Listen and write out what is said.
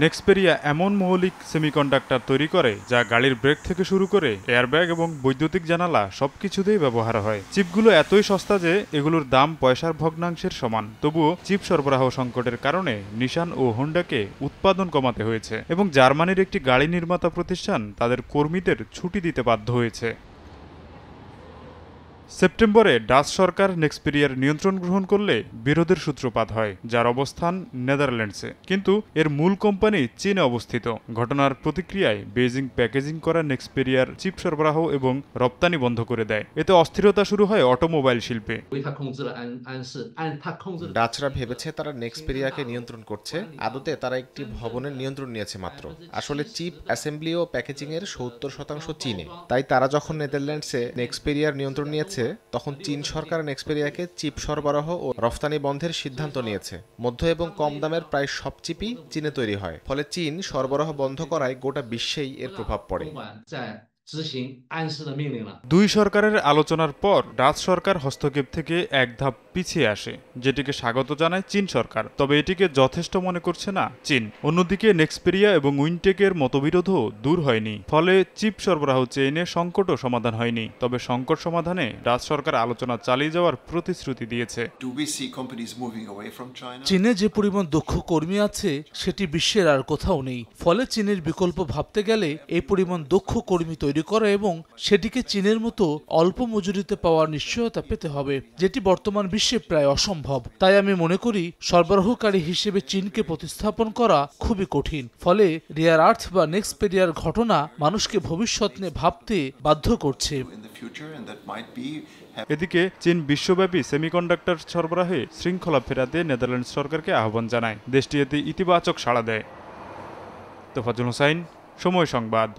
নেক্সপেরিয়া এমন মৌলিক সেমিকন্ডাক্টর তৈরি করে যা গাড়ির ব্রেক থেকে শুরু করে এয়ারব্যাগ এবং বৈদ্যুতিক জানালা সবকিছুতেই ব্যবহার হয়। চিপগুলো এতই সস্তা যে এগুলোর দাম পয়সার ভগ্নাংশের সমান। তবুও চিপ সরবরাহ সংকটের কারণে নিশান ও হোন্ডাকে উৎপাদন কমাতে হয়েছে এবং জার্মানির একটি গাড়ি নির্মাতা প্রতিষ্ঠান তাদের কর্মীদের ছুটি দিতে বাধ্য হয়েছে। সেপ্টেম্বরে ডাচ সরকার নেক্সপেরিয়ার নিয়ন্ত্রণ গ্রহণ করলে বিরোধের সূত্রপাত হয়, যার অবস্থান নেদারল্যান্ডসে, কিন্তু এর মূল কোম্পানি চীনে অবস্থিত। ঘটনার প্রতিক্রিয়ায় বেইজিং প্যাকেজিং করা নেক্সপেরিয়ার চিপ সরবরাহ এবং রপ্তানি বন্ধ করে দেয়। এতে অস্থিরতা শুরু হয় অটোমোবাইল শিল্পে। ডাচরা ভেবেছে তারা নেক্সপেরিয়াকে নিয়ন্ত্রণ করছে, আদতে তারা একটি ভবনের নিয়ন্ত্রণ নিয়েছে মাত্র। আসলে চিপ অ্যাসেম্বলি ও প্যাকেজিং এর ৭০% চীনে। তাই তারা যখন নেদারল্যান্ডসে নেক্সপেরিয়ার নিয়ন্ত্রণ নিয়েছে, তখন চীন সরকার নেক্সপেরিয়াকে চিপ সরবরাহ ও রফতানি বন্ধের সিদ্ধান্ত নিয়েছে। মধ্য এবং কম দামের প্রায় সব চিপই চীনে তৈরি হয়, ফলে চীন সরবরাহ বন্ধ করায় গোটা বিশ্বেই এর প্রভাব পড়ে। দুই সরকারের আলোচনার পর ডাচ সরকার হস্তক্ষেপ থেকে এক ধাপ পিছিয়ে আসে, যেটিকে স্বাগত জানায় চীন সরকার। তবে এটিকে যথেষ্ট মনে করছে না চীন। অন্যদিকে নেক্সপেরিয়া এবং উইনটেকের মতবিরোধও দূর হয়নি, ফলে চিপ সরবরাহ চেইনে সংকটও সমাধান হয়নি। তবে সংকট সমাধানে ডাচ সরকার আলোচনা চালিয়ে যাওয়ার প্রতিশ্রুতি দিয়েছে। চীনে যে পরিমাণ দক্ষ কর্মী আছে সেটি বিশ্বের আর কোথাও নেই। ফলে চীনের বিকল্প ভাবতে গেলে এই পরিমাণ দক্ষ কর্মী তৈরি করা এবং সেটিকে চীনের মতো অল্প মজুরিতে পাওয়ার নিশ্চয়তা পেতে হবে, যেটি বর্তমান বিশ্বে প্রায় অসম্ভব। তাই আমি মনে করি সরবরাহকারী হিসেবে চীনকে প্রতিস্থাপন করা খুবই কঠিন। ফলে রেয়ার আর্থ বা নেক্সপেরিয়ার ঘটনা মানুষকে ভবিষ্যৎ নিয়ে ভাবতে বাধ্য করছে। এদিকে চীন বিশ্বব্যাপী সেমিকন্ডাক্টর সরবরাহে শৃঙ্খলা ফেরাতে নেদারল্যান্ডস সরকারকে আহ্বান জানায়। দেশটি এতে ইতিবাচক সাড়া দেয়। তোফাজ্জল হোসাইন, সময় সংবাদ।